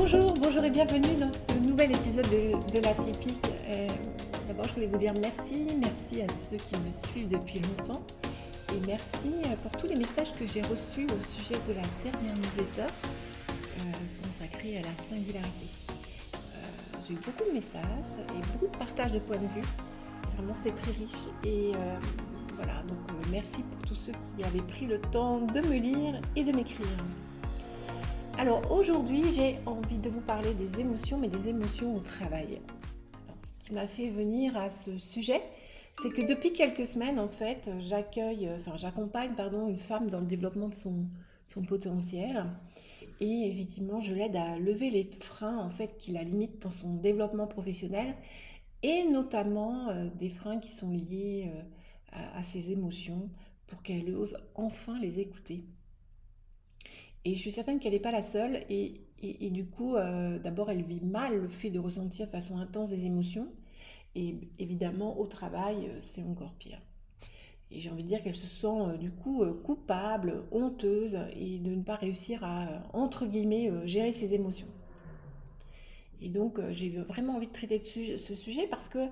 Bonjour et bienvenue dans ce nouvel épisode de l'Atypique. D'abord, je voulais vous dire merci à ceux qui me suivent depuis longtemps et merci pour tous les messages que j'ai reçus au sujet de la dernière newsletter consacrée à la singularité. J'ai eu beaucoup de messages et beaucoup de partages de points de vue. Vraiment, c'est très riche et voilà, donc merci pour tous ceux qui avaient pris le temps de me lire et de m'écrire. Alors aujourd'hui, j'ai envie de vous parler des émotions, mais des émotions au travail. Alors, ce qui m'a fait venir à ce sujet, c'est que depuis quelques semaines, en fait, j'accompagne une femme dans le développement de son potentiel. Et effectivement, je l'aide à lever les freins en fait, qui la limitent dans son développement professionnel, et notamment des freins qui sont liés à ses émotions pour qu'elle ose enfin les écouter. Et je suis certaine qu'elle n'est pas la seule. Et du coup, d'abord, elle vit mal le fait de ressentir de façon intense des émotions. Et évidemment, au travail, c'est encore pire. Et j'ai envie de dire qu'elle se sent du coup coupable, honteuse et de ne pas réussir à, entre guillemets, gérer ses émotions. Et donc, j'ai vraiment envie de traiter de ce sujet parce que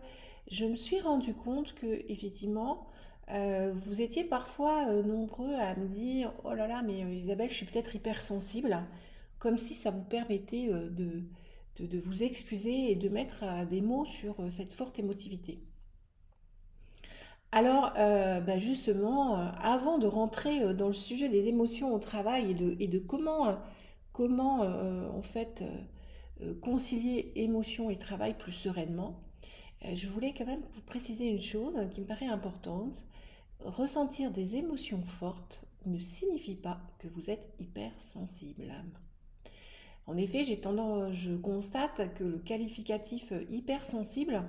je me suis rendu compte que, effectivement, vous étiez parfois nombreux à me dire: «Oh là là, mais Isabelle, je suis peut-être hypersensible», comme si ça vous permettait de vous excuser et de mettre des mots sur cette forte émotivité. Alors, justement, avant de rentrer dans le sujet des émotions au travail et de comment en fait, concilier émotion et travail plus sereinement, je voulais quand même vous préciser une chose qui me paraît importante. Ressentir des émotions fortes ne signifie pas que vous êtes hypersensible. En effet, je constate que le qualificatif hypersensible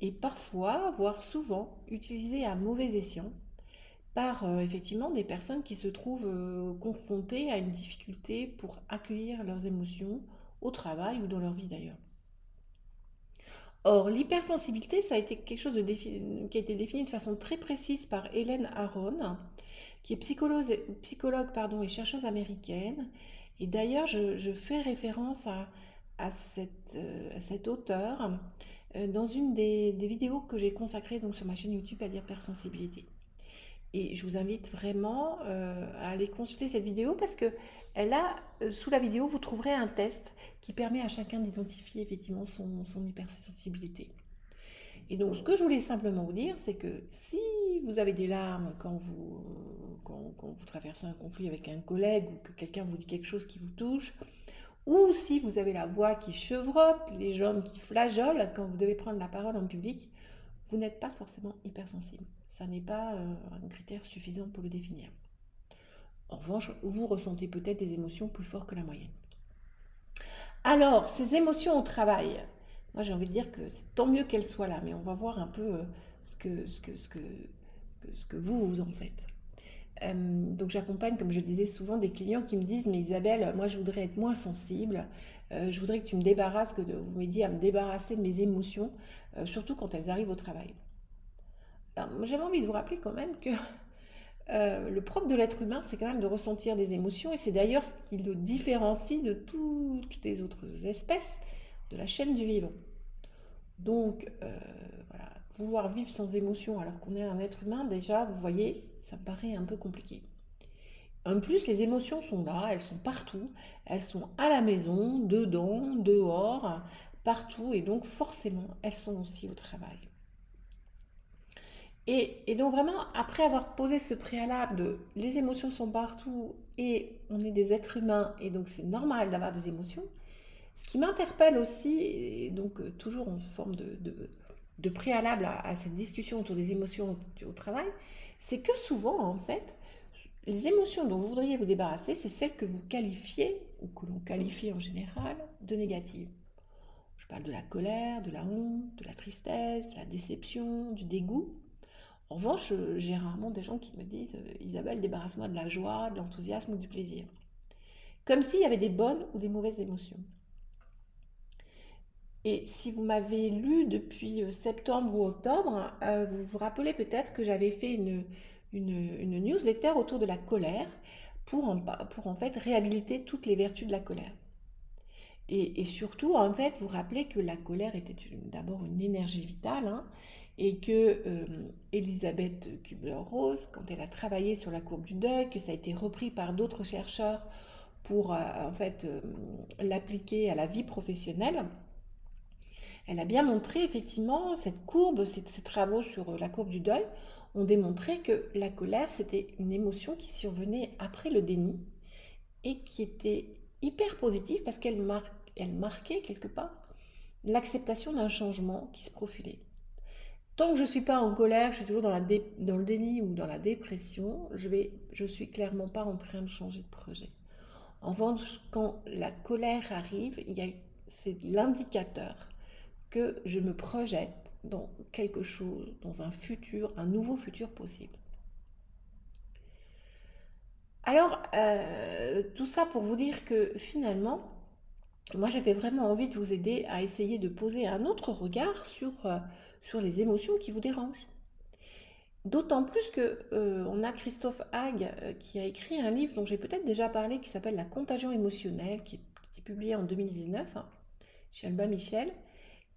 est parfois, voire souvent, utilisé à mauvais escient par effectivement des personnes qui se trouvent confrontées à une difficulté pour accueillir leurs émotions au travail ou dans leur vie d'ailleurs. Or, l'hypersensibilité, ça a été quelque chose qui a été défini de façon très précise par Hélène Aron, qui est psychologue et chercheuse américaine. Et d'ailleurs, je fais référence à cet auteur dans une des vidéos que j'ai consacrées donc, sur ma chaîne YouTube à l'hypersensibilité. Et je vous invite vraiment à aller consulter cette vidéo parce que sous la vidéo, vous trouverez un test qui permet à chacun d'identifier effectivement son hypersensibilité. Et donc, ce que je voulais simplement vous dire, c'est que si vous avez des larmes quand vous traversez un conflit avec un collègue ou que quelqu'un vous dit quelque chose qui vous touche, ou si vous avez la voix qui chevrotte, les jambes qui flageolent quand vous devez prendre la parole en public, vous n'êtes pas forcément hypersensible. Ça n'est pas un critère suffisant pour le définir. En revanche, vous ressentez peut-être des émotions plus fortes que la moyenne. Alors, ces émotions au travail, moi j'ai envie de dire que c'est tant mieux qu'elles soient là, mais on va voir un peu ce que vous en faites. Donc j'accompagne, comme je disais souvent, des clients qui me disent: «Mais Isabelle, moi je voudrais être moins sensible, je voudrais que tu me débarrasses, que vous m'aidiez à me débarrasser de mes émotions, surtout quand elles arrivent au travail». Alors, j'avais envie de vous rappeler quand même que le propre de l'être humain, c'est quand même de ressentir des émotions, et c'est d'ailleurs ce qui le différencie de toutes les autres espèces de la chaîne du vivant. Donc, voilà, vouloir vivre sans émotion alors qu'on est un être humain, déjà, vous voyez, ça me paraît un peu compliqué. En plus, les émotions sont là, elles sont partout, elles sont à la maison, dedans, dehors, partout, et donc forcément, elles sont aussi au travail. Et donc vraiment, après avoir posé ce préalable de les émotions sont partout et on est des êtres humains et donc c'est normal d'avoir des émotions, ce qui m'interpelle aussi, et donc toujours en forme de préalable à cette discussion autour des émotions au travail, c'est que souvent en fait, les émotions dont vous voudriez vous débarrasser, c'est celles que vous qualifiez, ou que l'on qualifie en général, de négatives. Je parle de la colère, de la honte, de la tristesse, de la déception, du dégoût. En revanche, j'ai rarement des gens qui me disent Isabelle, débarrasse-moi de la joie, de l'enthousiasme ou du plaisir. Comme s'il y avait des bonnes ou des mauvaises émotions. Et si vous m'avez lu depuis septembre ou octobre, vous vous rappelez peut-être que j'avais fait une newsletter autour de la colère pour en fait réhabiliter toutes les vertus de la colère. Et surtout, en fait, vous rappelez que la colère était d'abord une énergie vitale, hein, et que Elisabeth Kubler-Ross, quand elle a travaillé sur la courbe du deuil, que ça a été repris par d'autres chercheurs pour en fait l'appliquer à la vie professionnelle, elle a bien montré effectivement cette courbe, ces travaux sur la courbe du deuil ont démontré que la colère c'était une émotion qui survenait après le déni et qui était hyper positive parce elle marquait quelque part l'acceptation d'un changement qui se profilait. Tant que je ne suis pas en colère, je suis toujours dans le déni ou dans la dépression, je suis clairement pas en train de changer de projet. En revanche, quand la colère arrive, c'est l'indicateur que je me projette dans quelque chose, dans un futur, un nouveau futur possible. Alors, tout ça pour vous dire que finalement, moi j'avais vraiment envie de vous aider à essayer de poser un autre regard sur les émotions qui vous dérangent. D'autant plus que on a Christophe Hague qui a écrit un livre dont j'ai peut-être déjà parlé qui s'appelle La contagion émotionnelle, qui est publié en 2019 hein, chez Albin Michel.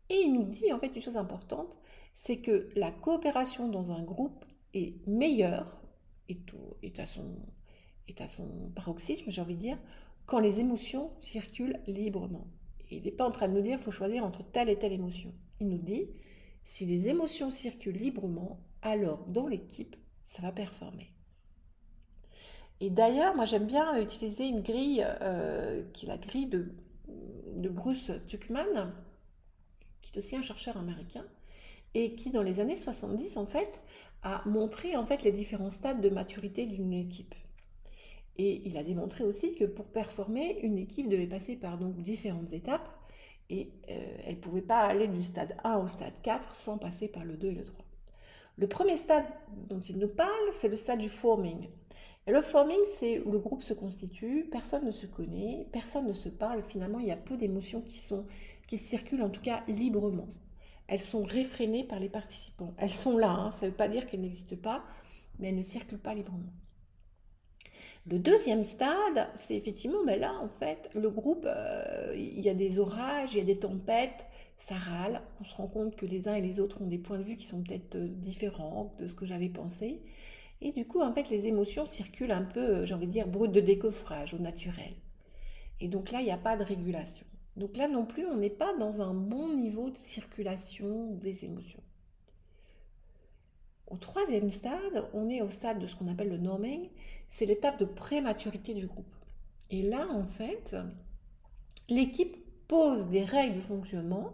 Et il nous dit en fait une chose importante, c'est que la coopération dans un groupe est meilleure, est à son paroxysme, j'ai envie de dire, quand les émotions circulent librement. Et il n'est pas en train de nous dire qu'il faut choisir entre telle et telle émotion. Il nous dit, si les émotions circulent librement, alors dans l'équipe, ça va performer. Et d'ailleurs, moi j'aime bien utiliser une grille qui est la grille de Bruce Tuckman, qui est aussi un chercheur américain, et qui dans les années 70 en fait a montré en fait les différents stades de maturité d'une équipe. Et il a démontré aussi que pour performer, une équipe devait passer par donc différentes étapes et elle ne pouvait pas aller du stade 1 au stade 4 sans passer par le 2 et le 3. Le premier stade dont il nous parle, c'est le stade du forming. Et le forming, c'est où le groupe se constitue, personne ne se connaît, personne ne se parle, finalement il y a peu d'émotions qui circulent en tout cas librement. Elles sont réfrénées par les participants. Elles sont là, hein, ça ne veut pas dire qu'elles n'existent pas, mais elles ne circulent pas librement. Le deuxième stade, c'est effectivement, ben là, en fait, le groupe, il y a des orages, il y a des tempêtes, ça râle. On se rend compte que les uns et les autres ont des points de vue qui sont peut-être différents de ce que j'avais pensé. Et du coup, en fait, les émotions circulent un peu, j'ai envie de dire, brut de décoffrage, au naturel. Et donc là, il n'y a pas de régulation. Donc là non plus, on n'est pas dans un bon niveau de circulation des émotions. Au troisième stade, on est au stade de ce qu'on appelle le norming, c'est l'étape de prématurité du groupe. Et là, en fait, l'équipe pose des règles de fonctionnement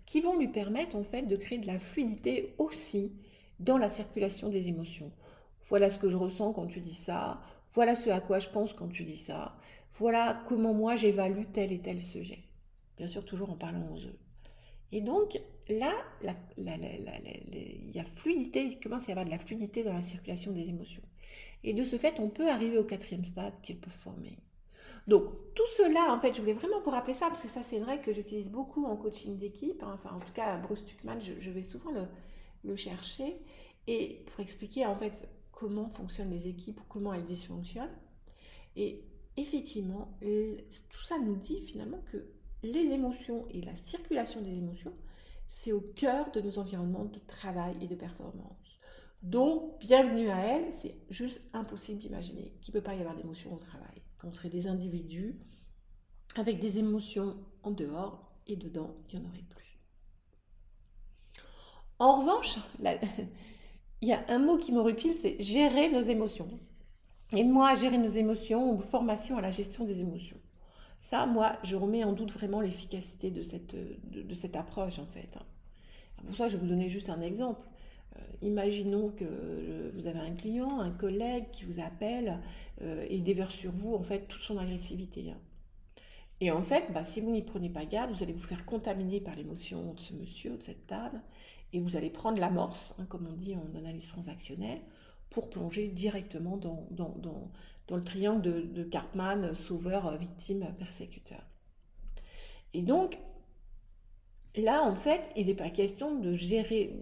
qui vont lui permettre en fait de créer de la fluidité aussi dans la circulation des émotions. Voilà ce que je ressens quand tu dis ça, voilà ce à quoi je pense quand tu dis ça, voilà comment moi j'évalue tel et tel sujet. Bien sûr, toujours en parlant aux eux. Et donc, là, il y a fluidité, il commence à y avoir de la fluidité dans la circulation des émotions. Et de ce fait, on peut arriver au quatrième stade qui est le performing. Donc, tout cela, en fait, je voulais vraiment vous rappeler ça, parce que ça, c'est une règle que j'utilise beaucoup en coaching d'équipe. Hein. Enfin, en tout cas, Bruce Tuckman, je vais souvent le chercher. Et pour expliquer, en fait, comment fonctionnent les équipes, comment elles dysfonctionnent. Et effectivement, tout ça nous dit finalement que les émotions et la circulation des émotions, c'est au cœur de nos environnements de travail et de performance. Donc, bienvenue à elle, c'est juste impossible d'imaginer qu'il ne peut pas y avoir d'émotions au travail. Qu'on serait des individus avec des émotions en dehors et dedans, il n'y en aurait plus. En revanche, il y a un mot qui m'horripile, c'est gérer nos émotions. Aide-moi à gérer nos émotions ou formation à la gestion des émotions. Ça, moi, je remets en doute vraiment l'efficacité de cette approche, en fait. Pour ça, je vais vous donner juste un exemple. Imaginons que vous avez un client, un collègue qui vous appelle et déverse sur vous, en fait, toute son agressivité. Et en fait, si vous n'y prenez pas garde, vous allez vous faire contaminer par l'émotion de ce monsieur ou de cette dame, et vous allez prendre l'amorce, comme on dit en analyse transactionnelle, pour plonger directement dans le triangle de Karpman, sauveur, victime, persécuteur. Et donc, là, en fait, il n'est pas question de gérer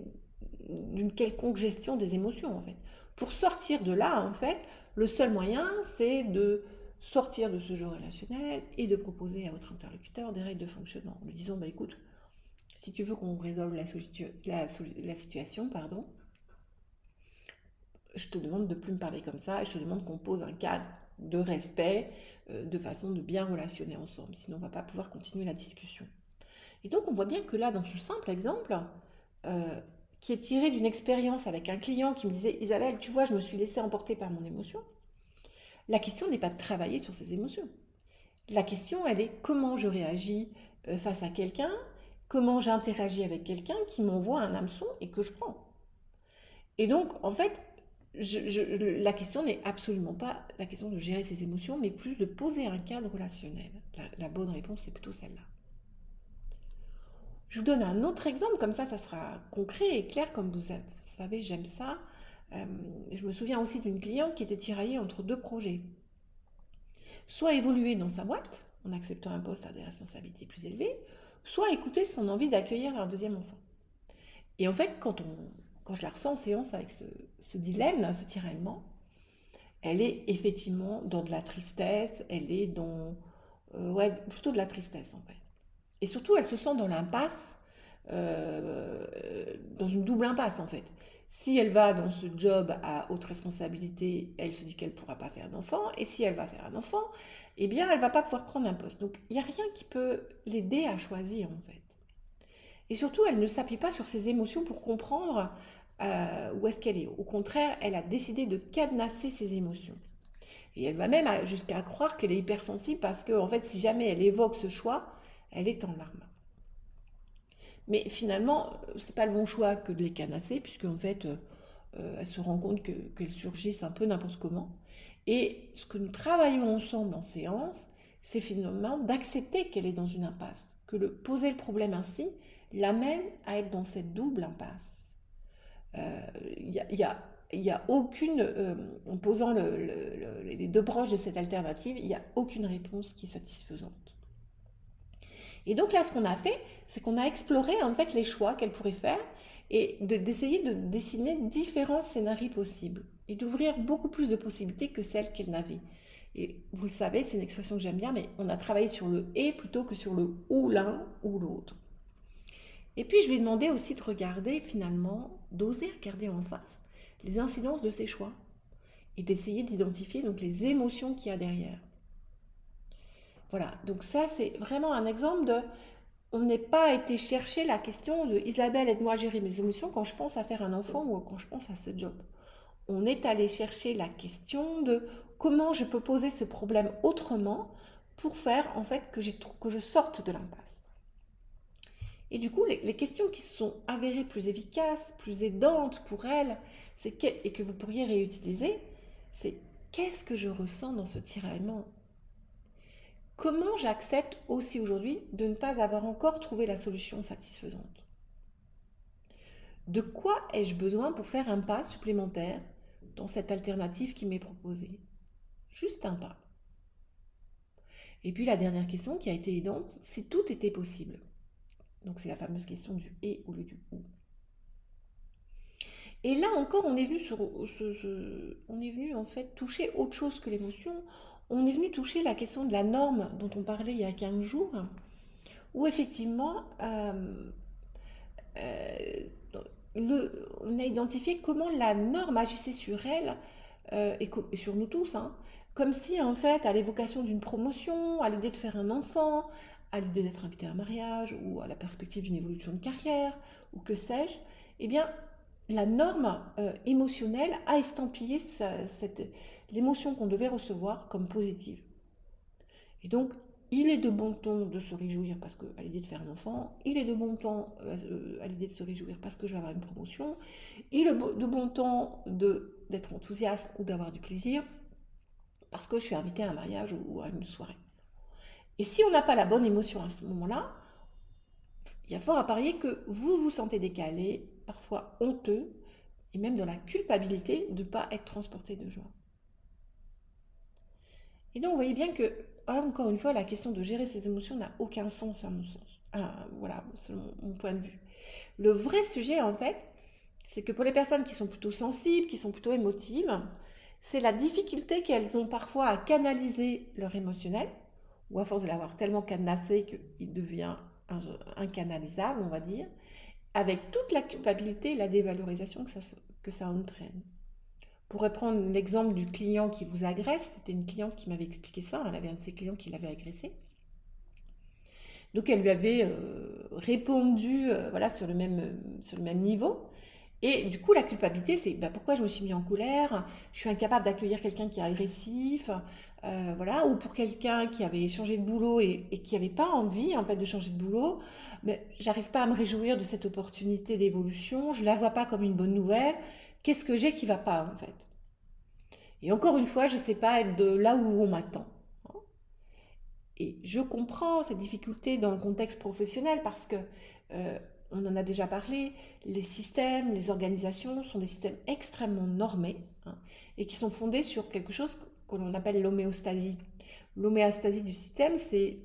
d'une quelconque gestion des émotions, en fait. Pour sortir de là, en fait, le seul moyen, c'est de sortir de ce jeu relationnel et de proposer à votre interlocuteur des règles de fonctionnement en lui disant, bah écoute, si tu veux qu'on résolve la situation, pardon, je te demande de ne plus me parler comme ça et je te demande qu'on pose un cadre de respect, de façon de bien relationner ensemble. Sinon, on ne va pas pouvoir continuer la discussion. Et donc, on voit bien que là, dans ce simple exemple, qui est tiré d'une expérience avec un client qui me disait, Isabelle, tu vois, je me suis laissée emporter par mon émotion. La question n'est pas de travailler sur ces émotions. La question, elle est comment je réagis face à quelqu'un, comment j'interagis avec quelqu'un qui m'envoie un hameçon et que je prends. Et donc, en fait, la question n'est absolument pas la question de gérer ses émotions, mais plus de poser un cadre relationnel. La bonne réponse, c'est plutôt celle-là. Je vous donne un autre exemple, comme ça sera concret et clair, comme vous savez, j'aime ça. Je me souviens aussi d'une cliente qui était tiraillée entre deux projets. Soit évoluer dans sa boîte, en acceptant un poste à des responsabilités plus élevées, soit écouter son envie d'accueillir un deuxième enfant. Et en fait, quand je la reçois en séance avec ce dilemme, ce tiraillement, elle est effectivement dans de la tristesse, elle est dans plutôt de la tristesse en fait. Et surtout, elle se sent dans l'impasse, dans une double impasse en fait. Si elle va dans ce job à haute responsabilité, elle se dit qu'elle ne pourra pas faire d'enfant. Et si elle va faire un enfant, eh bien, elle ne va pas pouvoir prendre un poste. Donc, il n'y a rien qui peut l'aider à choisir en fait. Et surtout, elle ne s'appuie pas sur ses émotions pour comprendre où est-ce qu'elle est. Au contraire, elle a décidé de cadenasser ses émotions. Et elle va même jusqu'à croire qu'elle est hypersensible parce que, en fait, si jamais elle évoque ce choix, elle est en larmes. Mais finalement, ce n'est pas le bon choix que de les canasser, puisque en fait, elle se rend compte qu'elles surgissent un peu n'importe comment. Et ce que nous travaillons ensemble en séance, c'est finalement d'accepter qu'elle est dans une impasse, que poser le problème ainsi l'amène à être dans cette double impasse. Il n'y a aucune, en posant les deux branches de cette alternative, il n'y a aucune réponse qui est satisfaisante. Et donc là, ce qu'on a fait, c'est qu'on a exploré en fait les choix qu'elle pourrait faire et d'essayer de dessiner différents scénarios possibles et d'ouvrir beaucoup plus de possibilités que celles qu'elle n'avait. Et vous le savez, c'est une expression que j'aime bien, mais on a travaillé sur le « et » plutôt que sur le « ou l'un ou l'autre ». Et puis, je lui ai demandé aussi de regarder finalement, d'oser regarder en face les incidences de ses choix et d'essayer d'identifier donc les émotions qu'il y a derrière. Voilà, donc ça, c'est vraiment un exemple de... On n'est pas été chercher la question de Isabelle, aide-moi à gérer mes émotions quand je pense à faire un enfant ou quand je pense à ce job. On est allé chercher la question de comment je peux poser ce problème autrement pour faire en fait que je sorte de l'impasse. Et du coup, les questions qui se sont avérées plus efficaces, plus aidantes pour elle, et que vous pourriez réutiliser, c'est qu'est-ce que je ressens dans ce tiraillement ? Comment j'accepte aussi aujourd'hui de ne pas avoir encore trouvé la solution satisfaisante ? De quoi ai-je besoin pour faire un pas supplémentaire dans cette alternative qui m'est proposée ? Juste un pas. Et puis la dernière question qui a été aidante, si tout était possible. Donc c'est la fameuse question du « et » au lieu du « ou ». Et là encore, on est venu en fait toucher autre chose que l'émotion. On est venu toucher la question de la norme dont on parlait il y a 15 jours, où effectivement, on a identifié comment la norme agissait sur elle et sur nous tous, comme si en fait, à l'évocation d'une promotion, à l'idée de faire un enfant, à l'idée d'être invité à un mariage ou à la perspective d'une évolution de carrière, ou que sais-je, eh bien, la norme émotionnelle a estampillé l'émotion qu'on devait recevoir comme positive. Et donc, il est de bon ton de se réjouir parce qu'à l'idée de faire un enfant, il est de bon ton à l'idée de se réjouir parce que je vais avoir une promotion, il est de bon ton d'être enthousiaste ou d'avoir du plaisir parce que je suis invité à un mariage ou à une soirée. Et si on n'a pas la bonne émotion à ce moment-là, il y a fort à parier que vous vous sentez décalé, parfois honteux, et même dans la culpabilité de ne pas être transporté de joie. Et donc, vous voyez bien que, encore une fois, la question de gérer ses émotions n'a aucun sens à mon sens. Voilà, selon mon point de vue. Le vrai sujet, en fait, c'est que pour les personnes qui sont plutôt sensibles, qui sont plutôt émotives, c'est la difficulté qu'elles ont parfois à canaliser leur émotionnel, ou à force de l'avoir tellement cadenassé qu'il devient incanalisable, on va dire, avec toute la culpabilité et la dévalorisation que ça entraîne. Je pourrais prendre l'exemple du client qui vous agresse. C'était une cliente qui m'avait expliqué ça. Elle avait un de ses clients qui l'avait agressé. Donc elle lui avait répondu voilà, sur le même niveau. Et du coup, la culpabilité, c'est pourquoi je me suis mis en colère, je suis incapable d'accueillir quelqu'un qui est agressif, voilà, ou pour quelqu'un qui avait changé de boulot et qui n'avait pas envie en fait de changer de boulot, mais j'arrive pas à me réjouir de cette opportunité d'évolution, je la vois pas comme une bonne nouvelle. Qu'est-ce que j'ai qui va pas en fait? Et encore une fois, je sais pas être de là où on m'attend. Et je comprends cette difficulté dans le contexte professionnel parce que, euh, on en a déjà parlé, les systèmes, les organisations sont des systèmes extrêmement normés, hein, et qui sont fondés sur quelque chose que l'on appelle l'homéostasie. L'homéostasie du système, c'est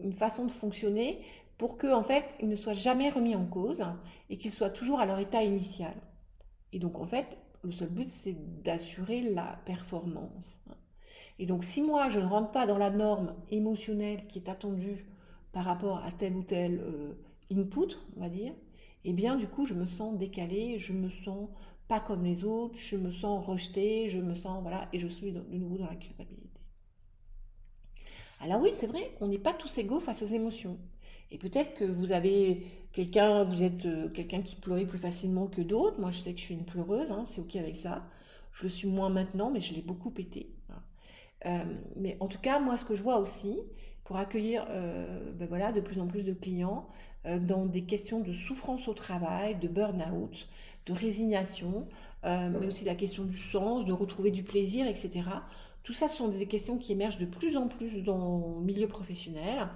une façon de fonctionner pour que, en fait, il ne soit jamais remis en cause, hein, et qu'il soit toujours à leur état initial. Et donc, en fait, le seul but, c'est d'assurer la performance, hein. Et donc, si moi, je ne rentre pas dans la norme émotionnelle qui est attendue par rapport à tel ou tel input, on va dire, eh bien, du coup, je me sens décalée, je me sens pas comme les autres, je me sens rejetée, je me sens, voilà, et je suis de nouveau dans la culpabilité. Alors oui, c'est vrai, on n'est pas tous égaux face aux émotions. Et peut-être que vous êtes quelqu'un qui pleurait plus facilement que d'autres. Moi, je sais que je suis une pleureuse, hein, c'est ok avec ça. Je le suis moins maintenant, mais je l'ai beaucoup été, hein. Mais en tout cas, moi, ce que je vois aussi, pour accueillir voilà, de plus en plus de clients dans des questions de souffrance au travail, de burn-out, de résignation, mais aussi la question du sens, de retrouver du plaisir, etc. Tout ça, ce sont des questions qui émergent de plus en plus dans le milieu professionnel,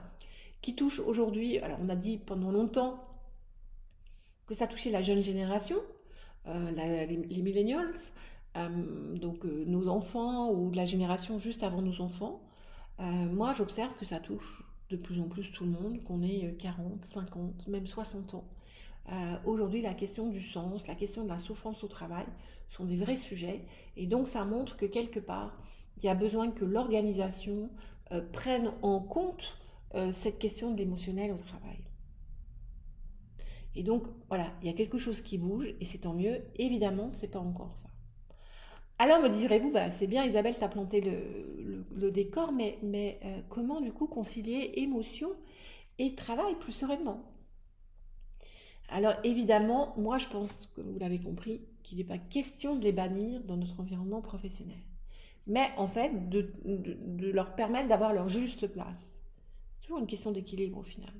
qui touchent aujourd'hui, alors on a dit pendant longtemps que ça touchait la jeune génération, les millennials, donc nos enfants ou la génération juste avant nos enfants. Moi, j'observe que ça touche de plus en plus tout le monde, qu'on ait 40, 50, même 60 ans. Aujourd'hui, la question du sens, la question de la souffrance au travail sont des vrais sujets. Et donc, ça montre que quelque part, il y a besoin que l'organisation prenne en compte cette question de l'émotionnel au travail. Et donc, voilà, il y a quelque chose qui bouge et c'est tant mieux. Évidemment, c'est pas encore ça. Alors me direz-vous, c'est bien Isabelle, tu as planté le décor, mais comment du coup concilier émotion et travail plus sereinement? Alors évidemment, moi je pense que vous l'avez compris, qu'il n'est pas question de les bannir dans notre environnement professionnel, mais en fait de leur permettre d'avoir leur juste place. C'est toujours une question d'équilibre au final.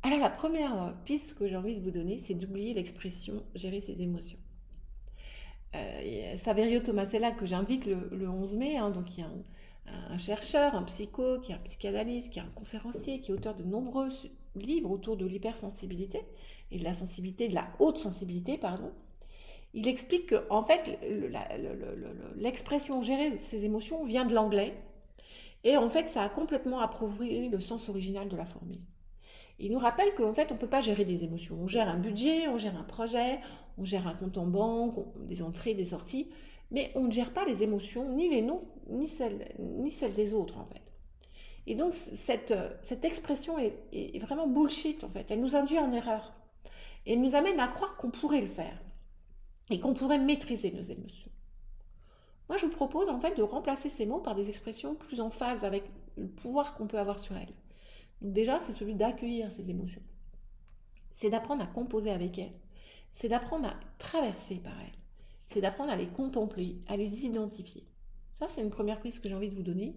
Alors la première piste que j'ai envie de vous donner, c'est d'oublier l'expression gérer ses émotions. Saverio Tomasella, que j'invite le 11 mai, hein, donc qui est un chercheur, un psycho, qui est un psychanalyste, qui est un conférencier, qui est auteur de nombreux livres autour de l'hypersensibilité et de la sensibilité, de la haute sensibilité, pardon. Il explique que en fait, l'expression gérer ses émotions vient de l'anglais et en fait, ça a complètement appauvri le sens original de la formule. Il nous rappelle qu'en fait, on ne peut pas gérer des émotions. On gère un budget, on gère un projet, on gère un compte en banque, des entrées, des sorties, mais on ne gère pas les émotions, ni les nôtres, ni celles des autres, en fait. Et donc, cette expression est vraiment bullshit, en fait. Elle nous induit en erreur. Et elle nous amène à croire qu'on pourrait le faire et qu'on pourrait maîtriser nos émotions. Moi, je vous propose, en fait, de remplacer ces mots par des expressions plus en phase avec le pouvoir qu'on peut avoir sur elles. Donc déjà, c'est celui d'accueillir ces émotions. C'est d'apprendre à composer avec elles. C'est d'apprendre à traverser par elles. C'est d'apprendre à les contempler, à les identifier. Ça, c'est une première piste que j'ai envie de vous donner.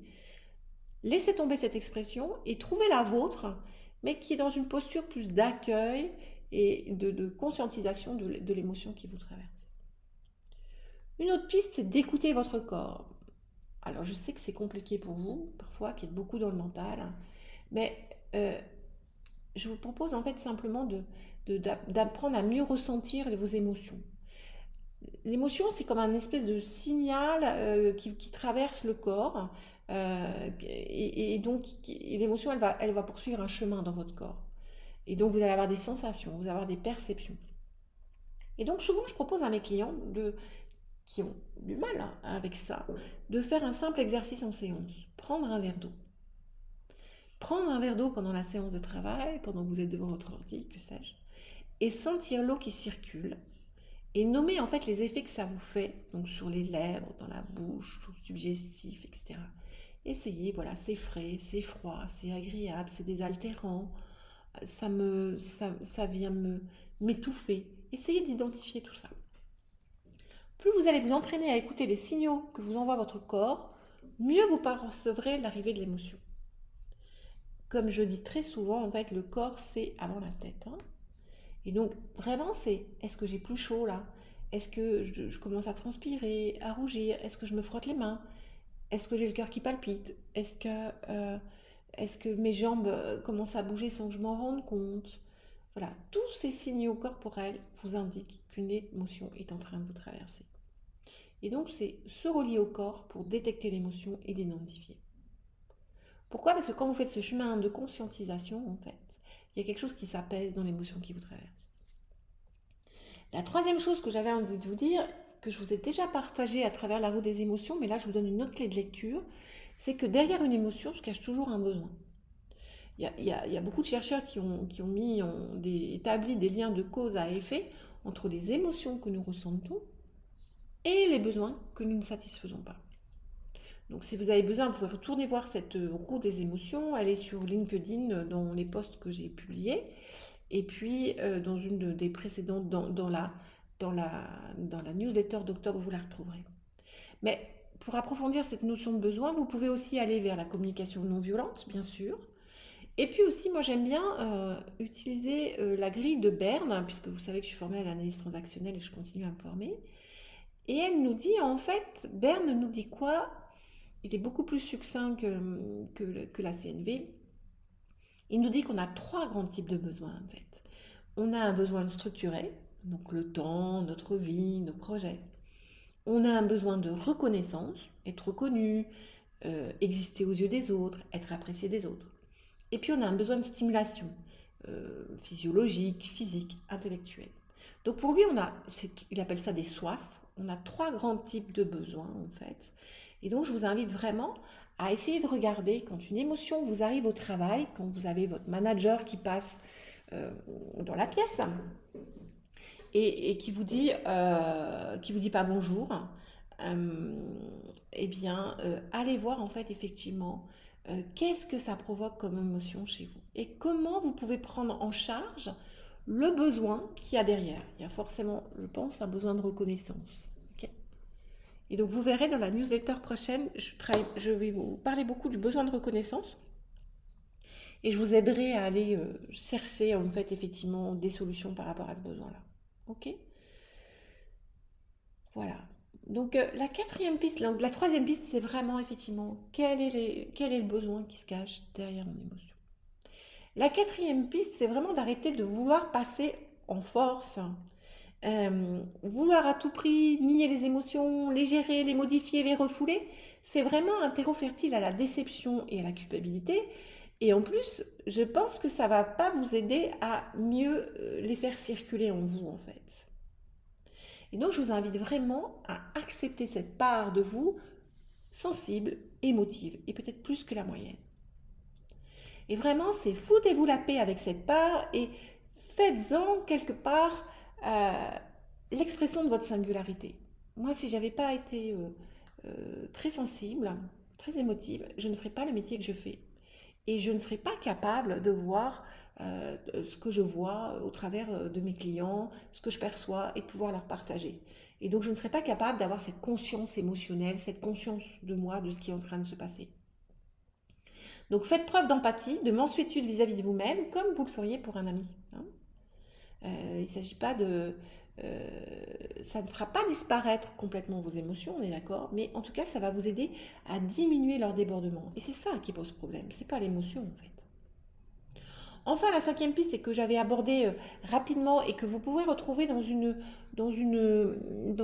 Laissez tomber cette expression et trouvez la vôtre, mais qui est dans une posture plus d'accueil et de conscientisation de l'émotion qui vous traverse. Une autre piste, c'est d'écouter votre corps. Alors, je sais que c'est compliqué pour vous, parfois, qui êtes beaucoup dans le mental, mais je vous propose en fait simplement d'apprendre à mieux ressentir vos émotions. L'émotion, c'est comme un espèce de signal qui traverse le corps, et donc l'émotion, elle va poursuivre un chemin dans votre corps. Et donc vous allez avoir des sensations, vous allez avoir des perceptions. Et donc souvent, je propose à mes clients qui ont du mal hein, avec ça, de faire un simple exercice en séance. Prendre un verre d'eau. Prendre un verre d'eau pendant la séance de travail, pendant que vous êtes devant votre ordi, que sais-je, et sentir l'eau qui circule et nommer en fait les effets que ça vous fait, donc sur les lèvres, dans la bouche, sur le subgestif, etc. Essayez, voilà, c'est frais, c'est froid, c'est agréable, c'est désaltérant, ça vient m'étouffer. Essayez d'identifier tout ça. Plus vous allez vous entraîner à écouter les signaux que vous envoie votre corps, mieux vous percevrez l'arrivée de l'émotion. Comme je dis très souvent, en fait, le corps, c'est avant la tête. Hein. Et donc, vraiment, c'est est-ce que j'ai plus chaud là? Est-ce que je commence à transpirer, à rougir? Est-ce que je me frotte les mains? Est-ce que j'ai le cœur qui palpite? Est-ce que mes jambes commencent à bouger sans que je m'en rende compte? Voilà, tous ces signaux corporels vous indiquent qu'une émotion est en train de vous traverser. Et donc, c'est se relier au corps pour détecter l'émotion et l'identifier. Pourquoi? Parce que quand vous faites ce chemin de conscientisation, en fait, il y a quelque chose qui s'apaise dans l'émotion qui vous traverse. La troisième chose que j'avais envie de vous dire, que je vous ai déjà partagé à travers la roue des émotions, mais là je vous donne une autre clé de lecture, c'est que derrière une émotion se cache toujours un besoin. Il y a beaucoup de chercheurs qui ont établi des liens de cause à effet entre les émotions que nous ressentons et les besoins que nous ne satisfaisons pas. Donc si vous avez besoin, vous pouvez retourner voir cette roue des émotions, elle est sur LinkedIn dans les posts que j'ai publiés, et puis dans une des précédentes, dans la newsletter d'octobre, vous la retrouverez. Mais pour approfondir cette notion de besoin, vous pouvez aussi aller vers la communication non violente, bien sûr. Et puis aussi, moi j'aime bien utiliser la grille de Berne, puisque vous savez que je suis formée à l'analyse transactionnelle et je continue à me former. Et elle nous dit, en fait, Berne nous dit quoi? Il est beaucoup plus succinct que la CNV. Il nous dit qu'on a 3 grands types de besoins, en fait. On a un besoin structuré, donc le temps, notre vie, nos projets. On a un besoin de reconnaissance, être reconnu, exister aux yeux des autres, être apprécié des autres. Et puis on a un besoin de stimulation, physiologique, physique, intellectuelle. Donc pour lui, il appelle ça des soifs. On a 3 grands types de besoins, en fait. Et donc je vous invite vraiment à essayer de regarder quand une émotion vous arrive au travail, quand vous avez votre manager qui passe dans la pièce et qui vous dit pas bonjour, eh bien, allez voir en fait effectivement qu'est-ce que ça provoque comme émotion chez vous et comment vous pouvez prendre en charge le besoin qu'il y a derrière. Il y a forcément, je pense, un besoin de reconnaissance. Okay. Et donc vous verrez dans la newsletter prochaine, je vais vous parler beaucoup du besoin de reconnaissance. Et je vous aiderai à aller chercher en fait effectivement des solutions par rapport à ce besoin-là. Ok? Voilà. Donc la quatrième piste, la troisième piste, c'est vraiment effectivement quel est le besoin qui se cache derrière mon émotion. La quatrième piste, c'est vraiment d'arrêter de vouloir passer en force, vouloir à tout prix nier les émotions, les gérer, les modifier, les refouler. C'est vraiment un terreau fertile à la déception et à la culpabilité. Et en plus, je pense que ça ne va pas vous aider à mieux les faire circuler en vous, en fait. Et donc, je vous invite vraiment à accepter cette part de vous sensible, émotive, et peut-être plus que la moyenne. Et vraiment, c'est foutez-vous la paix avec cette part et faites-en quelque part l'expression de votre singularité. Moi, si j'avais pas été très sensible, très émotive, je ne ferais pas le métier que je fais. Et je ne serais pas capable de voir ce que je vois au travers de mes clients, ce que je perçois et de pouvoir leur partager. Et donc je ne serais pas capable d'avoir cette conscience émotionnelle, cette conscience de moi, de ce qui est en train de se passer. Donc faites preuve d'empathie, de mansuétude vis-à-vis de vous-même, comme vous le feriez pour un ami. Hein. Il ne s'agit pas de... ça ne fera pas disparaître complètement vos émotions, on est d'accord, mais en tout cas, ça va vous aider à diminuer leur débordement. Et c'est ça qui pose problème, c'est pas l'émotion en fait. Enfin, la cinquième piste, c'est que j'avais abordé rapidement et que vous pouvez retrouver dans une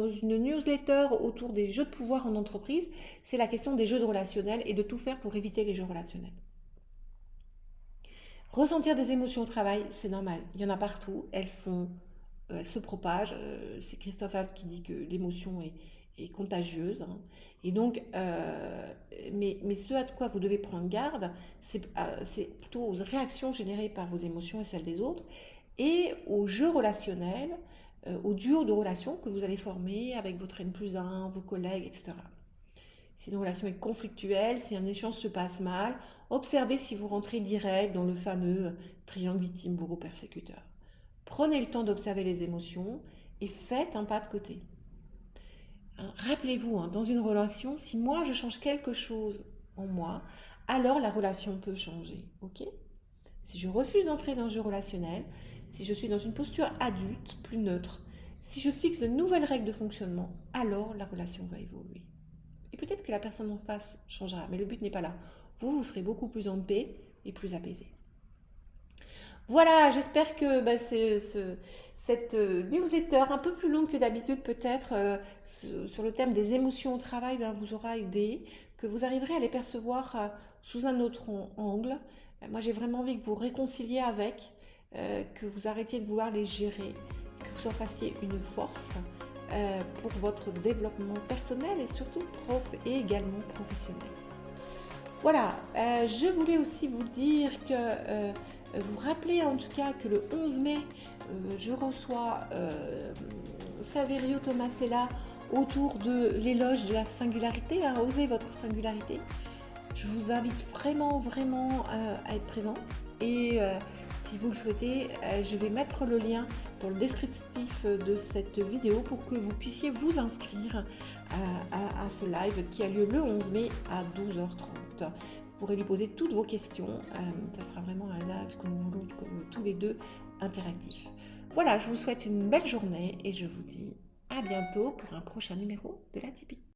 newsletter autour des jeux de pouvoir en entreprise, c'est la question des jeux relationnels et de tout faire pour éviter les jeux relationnels. Ressentir des émotions au travail, c'est normal. Il y en a partout. Elles se propagent. C'est Christophe Hall qui dit que l'émotion et contagieuse, hein. Et donc, mais ce à quoi vous devez prendre garde, c'est plutôt aux réactions générées par vos émotions et celles des autres, et aux jeux relationnels, au duo de relations que vous allez former avec votre N+1, vos collègues, etc. Si une relation est conflictuelle, si un échange se passe mal, observez si vous rentrez direct dans le fameux triangle victime bourreau persécuteur. Prenez le temps d'observer les émotions et faites un pas de côté. Hein, rappelez-vous, hein, dans une relation, si moi je change quelque chose en moi, alors la relation peut changer. Ok? Si je refuse d'entrer dans le jeu relationnel, si je suis dans une posture adulte, plus neutre, si je fixe de nouvelles règles de fonctionnement, alors la relation va évoluer. Et peut-être que la personne en face changera, mais le but n'est pas là. Vous serez beaucoup plus en paix et plus apaisé. Voilà, j'espère que cette newsletter, un peu plus longue que d'habitude peut-être, sur le thème des émotions au travail, vous aura aidé, que vous arriverez à les percevoir sous un autre angle. Moi, j'ai vraiment envie que vous réconciliez avec, que vous arrêtiez de vouloir les gérer, que vous en fassiez une force pour votre développement personnel et surtout et également professionnel. Voilà, je voulais aussi vous dire que, vous rappelez en tout cas que le 11 mai, je reçois Saverio Tomasella autour de l'éloge de la singularité, hein, osez votre singularité. Je vous invite vraiment à être présent et si vous le souhaitez, je vais mettre le lien dans le descriptif de cette vidéo pour que vous puissiez vous inscrire à ce live qui a lieu le 11 mai à 12h30. Vous pourrez lui poser toutes vos questions. Ça sera vraiment un live que nous voulons tous les deux interactif. Voilà, je vous souhaite une belle journée et je vous dis à bientôt pour un prochain numéro de l'Atypique.